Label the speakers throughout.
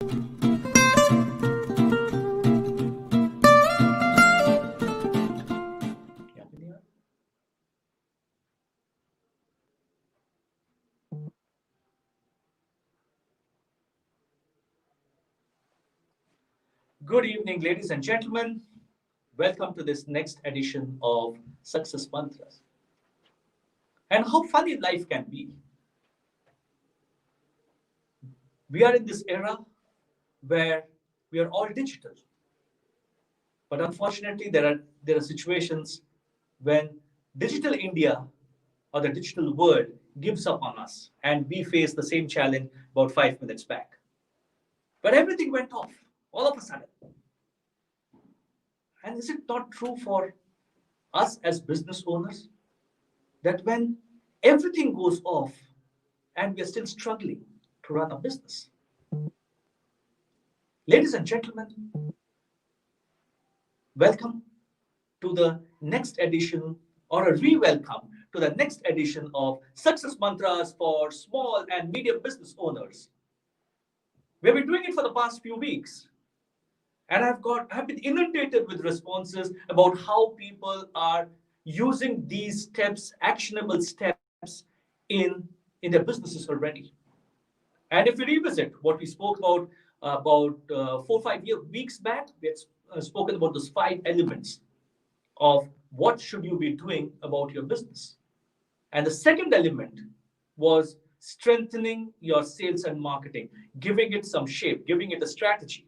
Speaker 1: Good evening, ladies and gentlemen. Welcome to this next edition of Success Mantras. And how funny life can be. We are in this era where we are all digital. But unfortunately, there are situations when digital India or the digital world gives up on us, and we face the same challenge about 5 minutes back. But everything went off all of a sudden. And is it not true for us as business owners that when everything goes off and we are still struggling to run a business? Ladies and gentlemen, welcome to the next edition, or a re-welcome to the next edition of Success Mantras for Small and Medium Business Owners. We've been doing it for the past few weeks, and I've been inundated with responses about how people are using these steps, actionable steps in their businesses already. And if we revisit what we spoke about 4 or 5 weeks back, we had spoken about those 5 elements of what should you be doing about your business. And the second element was strengthening your sales and marketing, giving it some shape, giving it a strategy.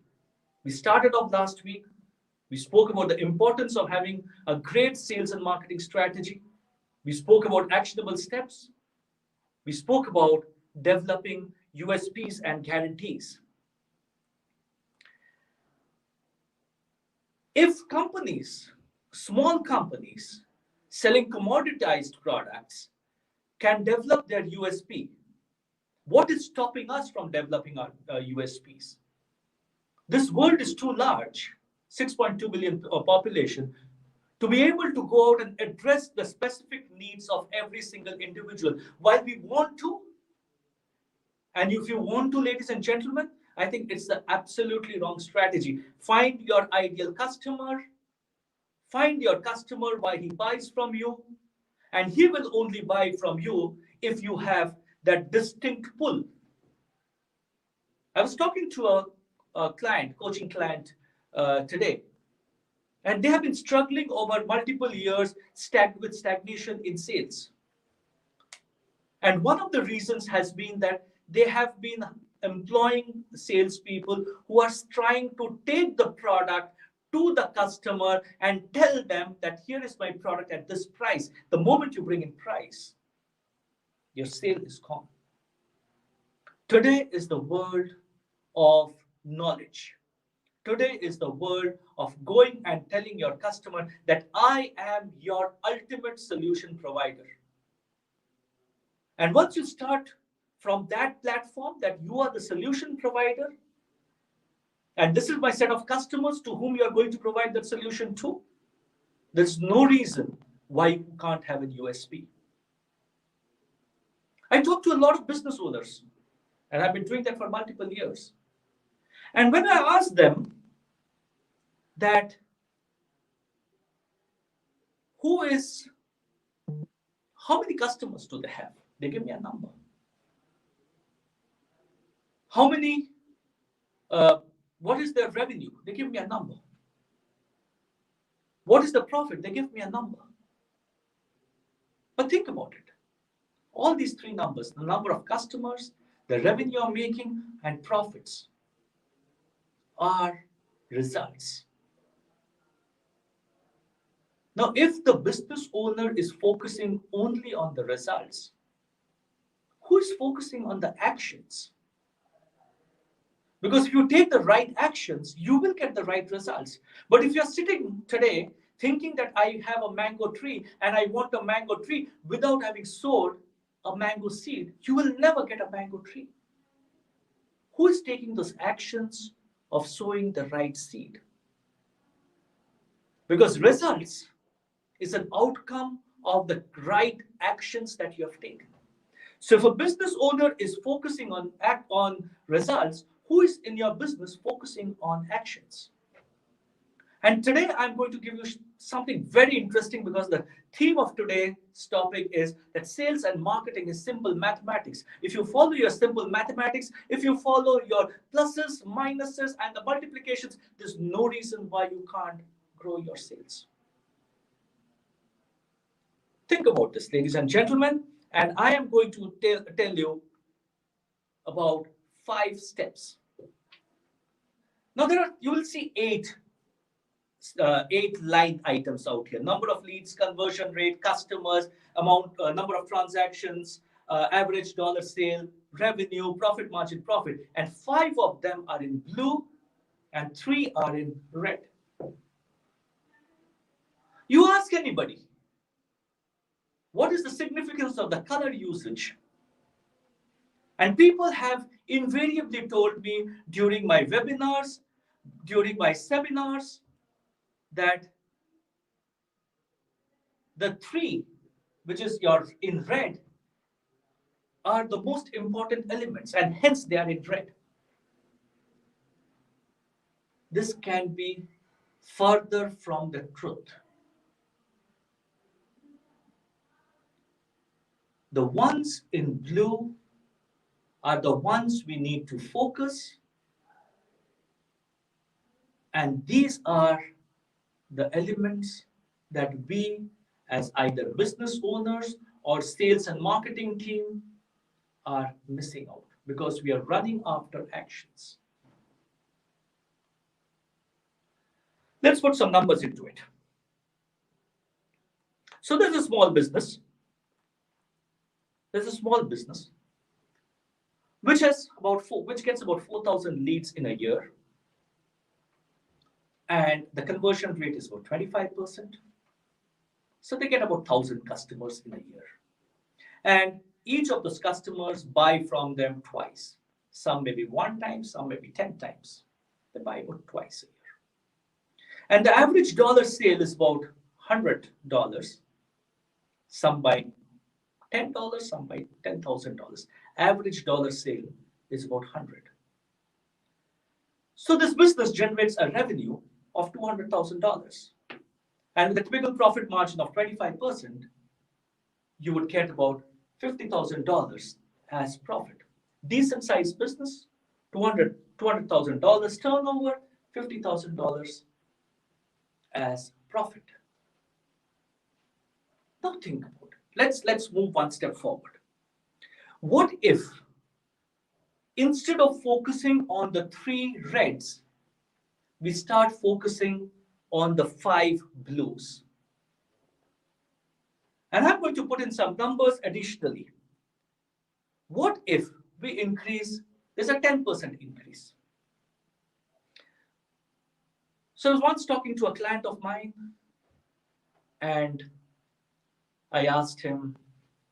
Speaker 1: We started off last week. We spoke about the importance of having a great sales and marketing strategy. We spoke about actionable steps. We spoke about developing USPs and guarantees. If companies, small companies selling commoditized products can develop their USP, what is stopping us from developing our USPs? This world is too large, 6.2 billion population, to be able to go out and address the specific needs of every single individual. While we want to, and if you want to, ladies and gentlemen, I think it's the absolutely wrong strategy. Find your ideal customer, find your customer why he buys from you, and he will only buy from you if you have that distinct pull. I was talking to a client, coaching client today, and they have been struggling over multiple years with stagnation in sales. And one of the reasons has been that they have been employing salespeople who are trying to take the product to the customer and tell them that here is my product at this price. The moment you bring in price, your sale is gone. Today is the world of knowledge. Today is the world of going and telling your customer that I am your ultimate solution provider. And once you start from that platform that you are the solution provider, and this is my set of customers to whom you are going to provide that solution to, there's no reason why you can't have a USP. I talk to a lot of business owners, and I've been doing that for multiple years. And when I ask them that how many customers do they have? They give me a number. How many, what is their revenue? They give me a number. What is the profit? They give me a number. But think about it. All these 3 numbers, the number of customers, the revenue you're making, and profits, are results. Now, if the business owner is focusing only on the results, who is focusing on the actions? Because if you take the right actions, you will get the right results. But if you're sitting today thinking that I have a mango tree and I want a mango tree without having sowed a mango seed, you will never get a mango tree. Who is taking those actions of sowing the right seed? Because results is an outcome of the right actions that you have taken. So if a business owner is focusing on results, Who is in your business focusing on actions? And today I'm going to give you something very interesting, because the theme of today's topic is that sales and marketing is simple mathematics. If you follow your simple mathematics, if you follow your pluses, minuses, and the multiplications, there's no reason why you can't grow your sales. Think about this, ladies and gentlemen, and I am going to tell you about 5 steps. Now you will see eight line items out here: number of leads, conversion rate, customers, amount, number of transactions, average dollar sale, revenue, profit margin, profit, and 5 of them are in blue and 3 are in red. You ask anybody, what is the significance of the color usage? And people have invariably told me during my webinars, during my seminars, that the 3, which is your in red, are the most important elements, and hence they are in red. This can be further from the truth. The ones in blue are the ones we need to focus, and these are the elements that we, as either business owners or sales and marketing team, are missing out, because we are running after actions. Let's put some numbers into it. So there's a small business. There's a small business which gets about 4,000 leads in a year, and the conversion rate is about 25%. So they get about 1,000 customers in a year, and each of those customers buy from them twice. Some maybe 1 time, some maybe 10 times. They buy about twice a year, and the average dollar sale is about $100. Some buy $10, some buy $10,000. Average dollar sale is about 100. So this business generates a revenue of $200,000. And with a typical profit margin of 25%, you would get about $50,000 as profit. Decent sized business, $200,000 turnover, $50,000 as profit. Now think about it. Let's move one step forward. What if, instead of focusing on the 3 reds, we start focusing on the 5 blues? And I'm going to put in some numbers additionally. What if we increase, there's a 10% increase. So I was once talking to a client of mine, and I asked him,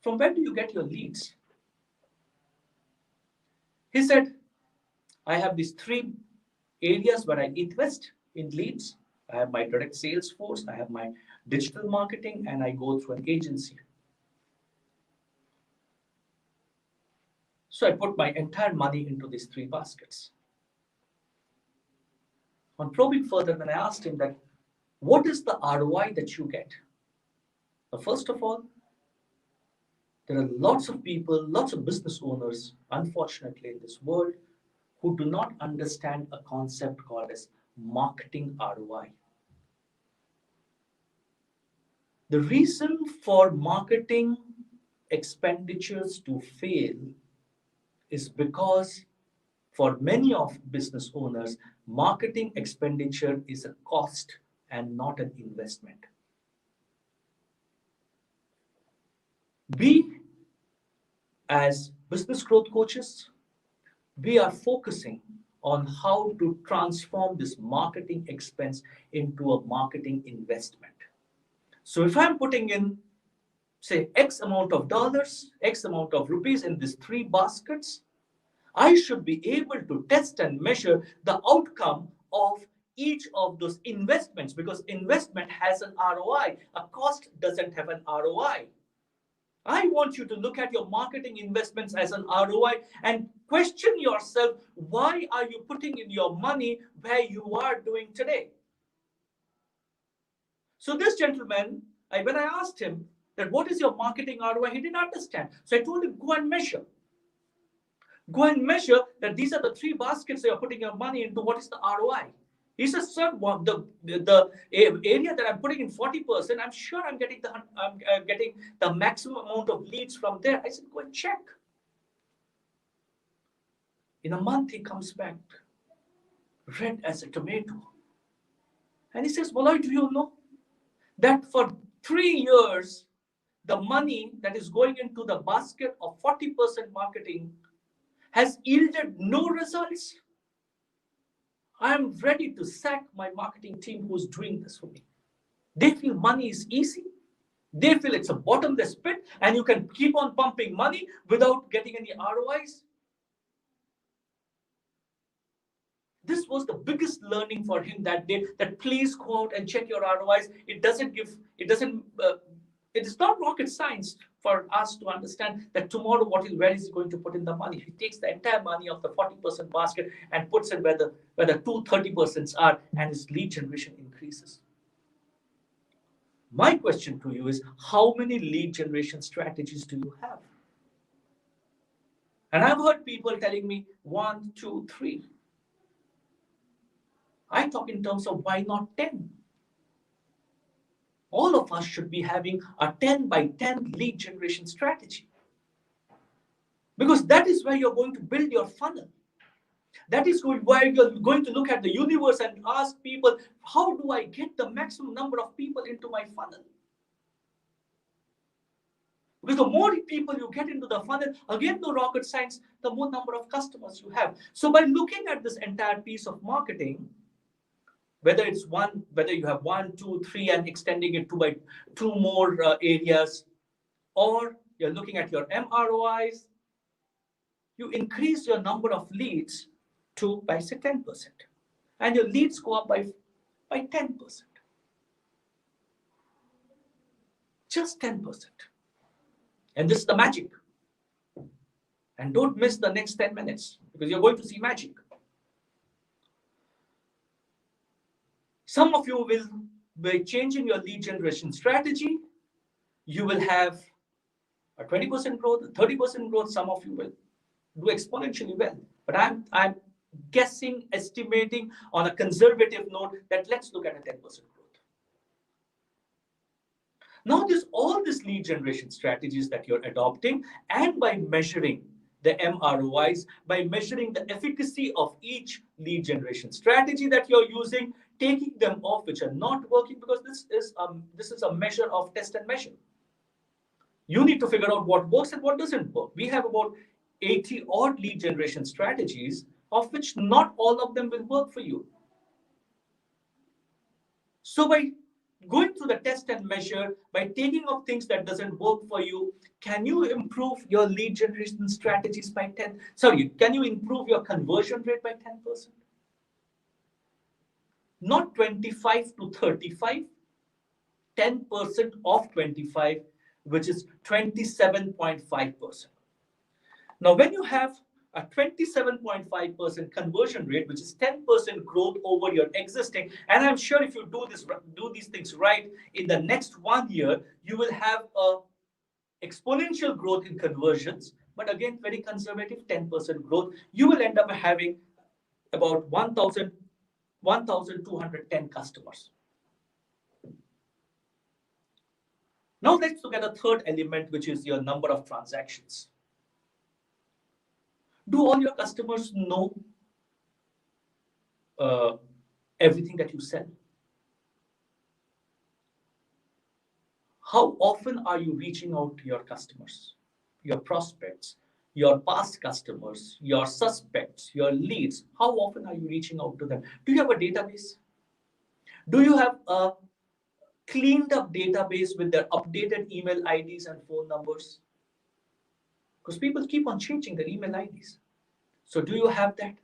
Speaker 1: from where do you get your leads? He said, I have these 3 areas where I invest in leads. I have my direct sales force, I have my digital marketing, and I go through an agency. So I put my entire money into these 3 baskets. On probing further, when I asked him that, what is the ROI that you get? Now, first of all, there are lots of people, lots of business owners, unfortunately, in this world, who do not understand a concept called as marketing ROI. The reason for marketing expenditures to fail is because for many of business owners, marketing expenditure is a cost and not an investment. We, as business growth coaches, we are focusing on how to transform this marketing expense into a marketing investment. So if I'm putting in, say, X amount of dollars, X amount of rupees in these 3 baskets, I should be able to test and measure the outcome of each of those investments, because investment has an ROI. A cost doesn't have an ROI. I want you to look at your marketing investments as an ROI and question yourself, why are you putting in your money where you are doing today? So this gentleman, when I asked him that what is your marketing ROI, he didn't understand. So I told him, go and measure. Go and measure that these are the three baskets that you're putting your money into. What is the ROI? He says, sir, the area that I'm putting in 40%, I'm sure I'm getting the maximum amount of leads from there. I said, go and check. In a month, he comes back, red as a tomato. And he says, Malloy, do you know that for 3 years, the money that is going into the basket of 40% marketing has yielded no results? I'm ready to sack my marketing team who's doing this for me. They feel money is easy. They feel it's a bottomless pit and you can keep on pumping money without getting any ROIs. This was the biggest learning for him that day, that please go out and check your ROIs. It is not rocket science for us to understand that tomorrow where is he going to put in the money. He takes the entire money of the 40% basket and puts it where the 230% are, and his lead generation increases. My question to you is, how many lead generation strategies do you have? And I've heard people telling me 1, 2, 3. I talk in terms of why not 10? All of us should be having a 10 by 10 lead generation strategy. Because that is where you're going to build your funnel. That is where you're going to look at the universe and ask people, how do I get the maximum number of people into my funnel? Because the more people you get into the funnel, again, no rocket science, the more number of customers you have. So by looking at this entire piece of marketing, whether you have 1, 2, 3, and extending it to by 2 more areas, or you're looking at your MROIs, you increase your number of leads by say 10%, and your leads go up by 10%, just 10%. And this is the magic. And don't miss the next 10 minutes because you're going to see magic. Some of you will, by changing your lead generation strategy, you will have a 20% growth, a 30% growth. Some of you will do exponentially well. But I'm guessing, estimating on a conservative note that let's look at a 10% growth. Now, all these lead generation strategies that you're adopting, and by measuring the MROIs, by measuring the efficacy of each lead generation strategy that you're using, taking them off which are not working, because this is a measure of test and measure. You need to figure out what works and what doesn't work. We have about 80 odd lead generation strategies, of which not all of them will work for you. So by going through the test and measure, by taking off things that doesn't work for you, can you improve your lead generation strategies by 10? Sorry, can you improve your conversion rate by 10%? Not 25 to 35, 10% of 25, which is 27.5%. Now, when you have a 27.5% conversion rate, which is 10% growth over your existing, and I'm sure if you do these things right, in the next 1 year, you will have a exponential growth in conversions. But again, very conservative, 10% growth. You will end up having about 1,210 customers. Now let's look at the third element, which is your number of transactions. Do all your customers know everything that you sell? How often are you reaching out to your customers, your prospects, your past customers, your suspects, your leads? How often are you reaching out to them? Do you have a database? Do you have a cleaned up database with their updated email IDs and phone numbers? Because people keep on changing their email IDs. So do you have that?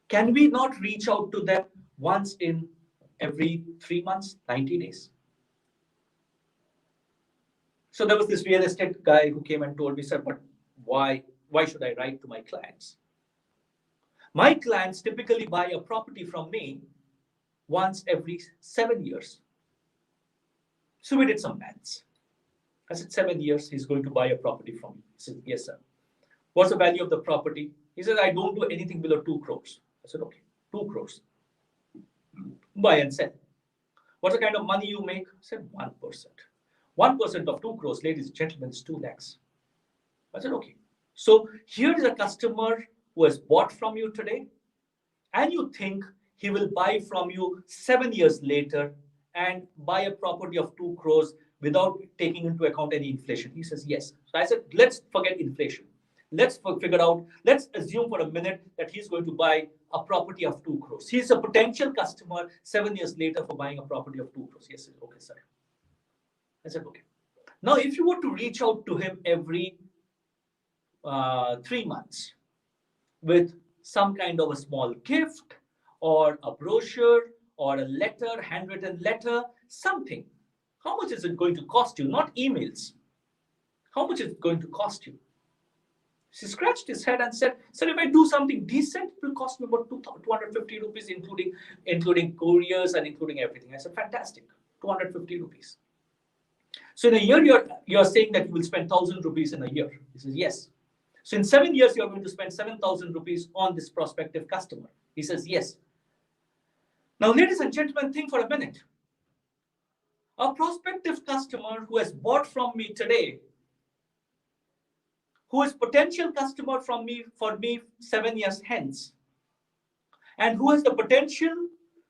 Speaker 1: Can we not reach out to them once in every 3 months, 90 days? So there was this real estate guy who came and told me, sir, but why should I write to my clients? My clients typically buy a property from me once every 7 years. So we did some maths. I said, 7 years, he's going to buy a property from me. He said, yes, sir. What's the value of the property? He said, I don't do anything below 2 crores. I said, okay, 2 crores. Buy and sell. What's the kind of money you make? I said, 1%. 1% of 2 crores, ladies and gentlemen, is 2 lakhs. I said, okay. So here is a customer who has bought from you today, and you think he will buy from you 7 years later and buy a property of 2 crores without taking into account any inflation. He says, yes. So I said, let's forget inflation. Let's assume for a minute that he's going to buy a property of 2 crores. He's a potential customer 7 years later for buying a property of 2 crores. Yes, okay, sir. I said, okay. Now, if you were to reach out to him every 3 months with some kind of a small gift or a brochure or a letter, handwritten letter, something, how much is it going to cost you? Not emails. How much is it going to cost you? He scratched his head and said, sir, if I do something decent, it will cost me about 250 rupees, including couriers and including everything. I said, fantastic, 250 rupees. So in a year, you're saying that you will spend 1,000 rupees in a year. He says, yes. So in 7 years, you're going to spend 7,000 rupees on this prospective customer. He says, yes. Now, ladies and gentlemen, think for a minute. A prospective customer who has bought from me today, who is potential customer for me 7 years hence, and who has the potential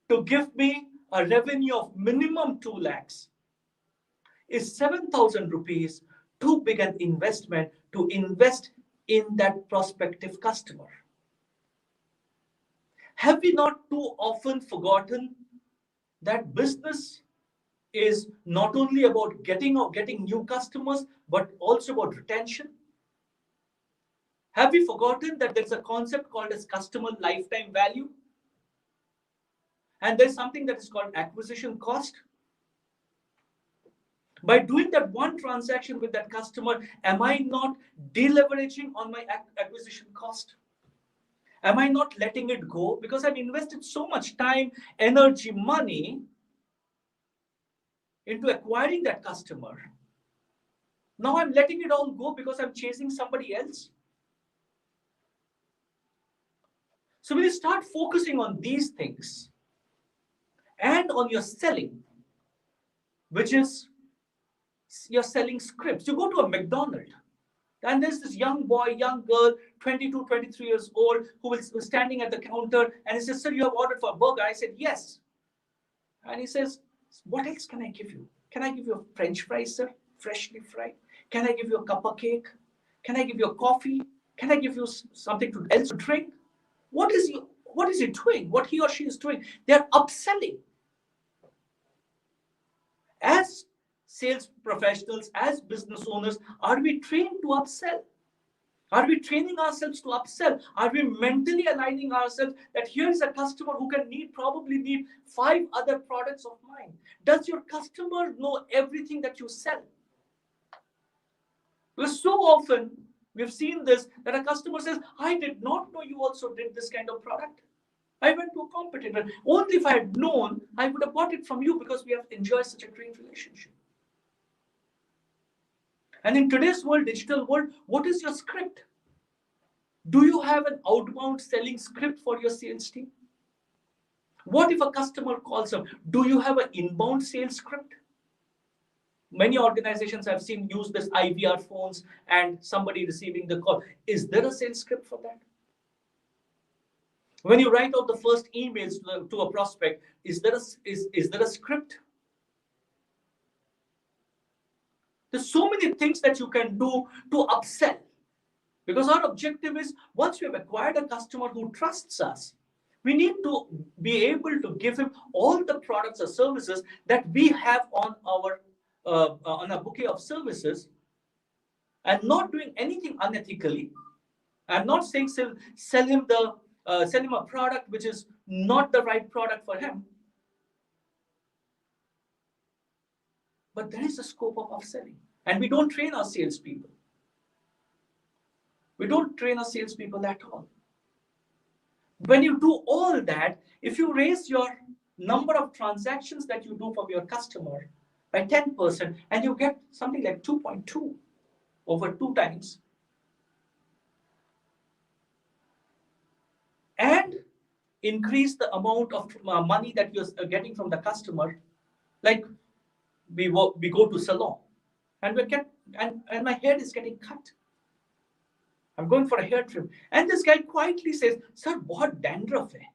Speaker 1: to give me a revenue of minimum 2 lakhs, is 7,000 rupees too big an investment to invest in that prospective customer? Have we not too often forgotten that business is not only about getting new customers, but also about retention? Have we forgotten that there's a concept called as customer lifetime value? And there's something that is called acquisition cost. By doing that one transaction with that customer, am I not deleveraging on my acquisition cost? Am I not letting it go? Because I've invested so much time, energy, money into acquiring that customer. Now I'm letting it all go because I'm chasing somebody else. So when you start focusing on these things and on your selling, which is you're selling scripts. You go to a McDonald's and there's this young boy, young girl, 22, 23 years old, who was standing at the counter and he says, sir, you have ordered for a burger? I said, yes. And he says, what else can I give you? Can I give you a French fries, sir? Freshly fried? Can I give you a cup of cake? Can I give you a coffee? Can I give you something else to drink? What is he doing? What he or she is doing? They're upselling. As sales professionals, as business owners, are we trained to upsell? Are we training ourselves to upsell? Are we mentally aligning ourselves that here is a customer who can probably need 5 other products of mine? Does your customer know everything that you sell? Because so often we've seen this, that a customer says, I did not know you also did this kind of product. I went to a competitor. Only if I had known, I would have bought it from you, because we have enjoyed such a great relationship. And in today's world, digital world, what is your script? Do you have an outbound selling script for your sales team? What if a customer calls up? Do you have an inbound sales script? Many organizations I've seen use this IVR phones and somebody receiving the call. Is there a sales script for that? When you write out the first emails to a prospect, is there a script? There's so many things that you can do to upsell. Because our objective is, once we have acquired a customer who trusts us, we need to be able to give him all the products or services that we have on a bouquet of services, and not doing anything unethically. I'm not saying sell him a product which is not the right product for him. But there is a scope of upselling. And we don't train our salespeople. We don't train our salespeople at all. When you do all that, if you raise your number of transactions that you do from your customer by 10%, and you get something like 2.2 over 2 times, and increase the amount of money that you're getting from the customer, like we go to salon, and and my hair is getting cut. I'm going for a hair trim, and this guy quietly says, "Sir, what dandruff hai?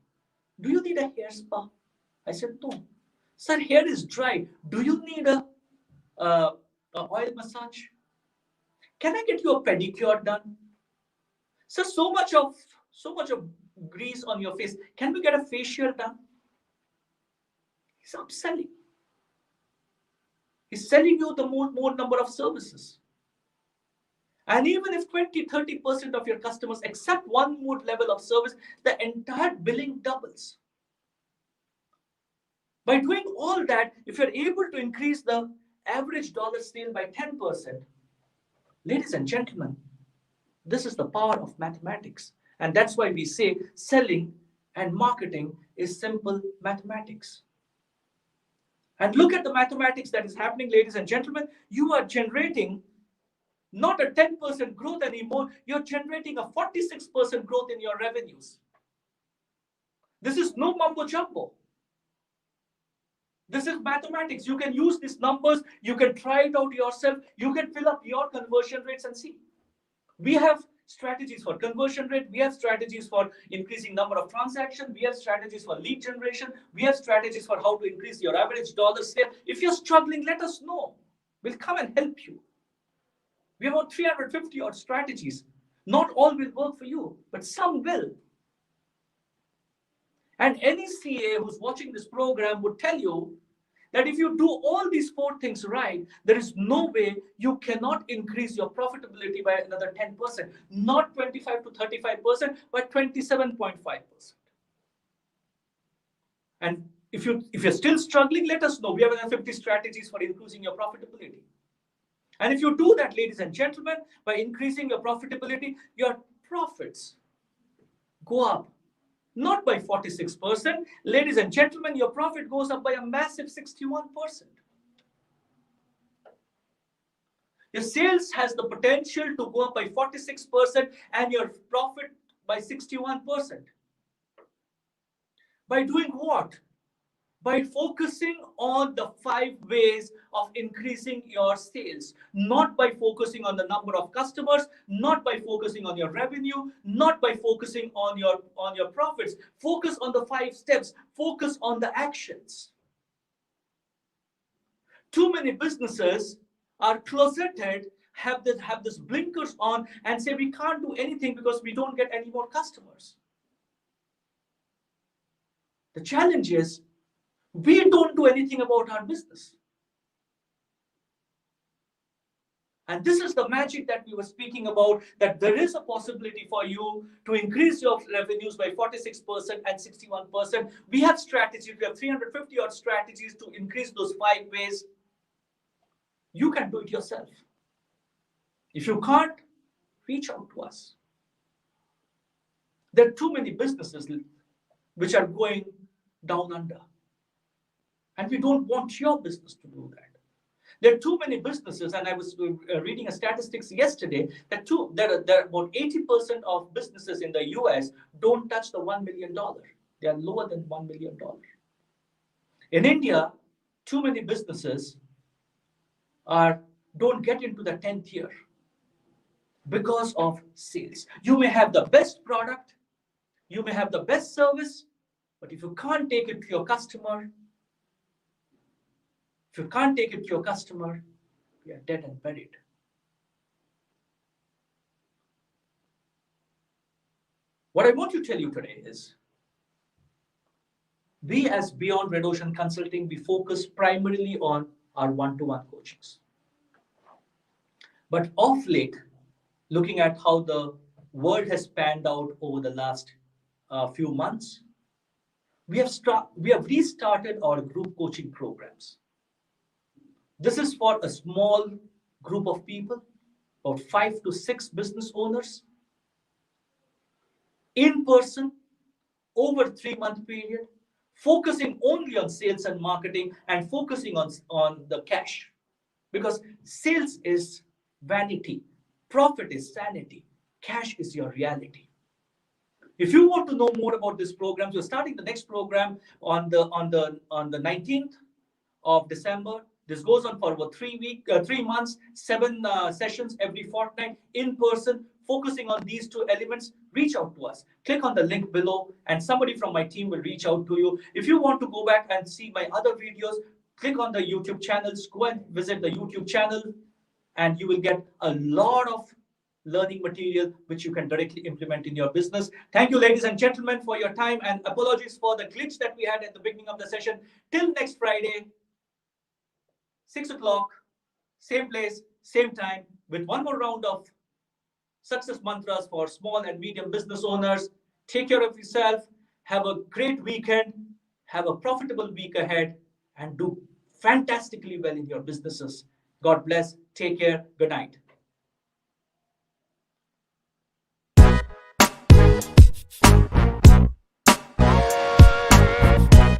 Speaker 1: Do you need a hair spa?" I said, "No." "Sir, hair is dry. Do you need a oil massage? Can I get you a pedicure done?" "Sir, so much of grease on your face. Can we get a facial done?" He's upselling. He's selling you the more number of services. And even if 20-30% of your customers accept one more level of service, the entire billing doubles. By doing all that, if you're able to increase the average dollar sale by 10%, ladies and gentlemen, this is the power of mathematics. And that's why we say selling and marketing is simple mathematics. And look at the mathematics that is happening, ladies and gentlemen. You are generating not a 10% growth anymore, you're generating a 46% growth in your revenues. This is no mumbo jumbo. This is mathematics. You can use these numbers, you can try it out yourself, you can fill up your conversion rates and see. We have strategies for conversion rate, we have strategies for increasing number of transactions, we have strategies for lead generation, we have strategies for how to increase your average dollar sale. If you're struggling, let us know. We'll come and help you. We have about 350 odd strategies. Not all will work for you, but some will. And any CA who's watching this program would tell you that if you do all these 4 things right, there is no way you cannot increase your profitability by another 10%. Not 25 to 35%, but 27.5%. And if you're still struggling, let us know. We have another 50 strategies for increasing your profitability. And if you do that, ladies and gentlemen, by increasing your profitability, your profits go up. Not by 46%. Ladies and gentlemen, your profit goes up by a massive 61%. Your sales has the potential to go up by 46% and your profit by 61%. By doing what? By focusing on the 5 ways of increasing your sales, not by focusing on the number of customers, not by focusing on your revenue, not by focusing on your profits. Focus on the 5 steps, focus on the actions. Too many businesses are closeted, have this blinkers on and say we can't do anything because we don't get any more customers. The challenge is we don't do anything about our business. And this is the magic that we were speaking about, that there is a possibility for you to increase your revenues by 46% and 61%. We have strategies, we have 350 odd strategies to increase those 5 ways. You can do it yourself. If you can't, reach out to us. There are too many businesses which are going down under. And we don't want your business to do that. There are too many businesses, and I was reading a statistics yesterday, that there are about 80% of businesses in the US don't touch the $1 million. They are lower than $1 million. In India, too many businesses don't get into the 10th year because of sales. You may have the best product, you may have the best service, but if you can't take it to your customer, we are dead and buried. What I want to tell you today is, we as Beyond Red Ocean Consulting, we focus primarily on our one-to-one coachings. But of late, looking at how the world has panned out over the last few months, we have restarted our group coaching programs. This is for a small group of people, about 5 to 6 business owners, in person, over 3 month period, focusing only on sales and marketing and focusing on the cash. Because sales is vanity, profit is sanity, cash is your reality. If you want to know more about this program, we're starting the next program on the 19th of December. This goes on for about 3 months, 7 sessions every fortnight in person, focusing on these 2 elements. Reach out to us. Click on the link below, and somebody from my team will reach out to you. If you want to go back and see my other videos, click on the YouTube channels. Go and visit the YouTube channel, and you will get a lot of learning material which you can directly implement in your business. Thank you, ladies and gentlemen, for your time, and apologies for the glitch that we had at the beginning of the session. Till next Friday, 6 o'clock, same place, same time, with one more round of success mantras for small and medium business owners. Take care of yourself. Have a great weekend. Have a profitable week ahead, and do fantastically well in your businesses. God bless. Take care. Good night.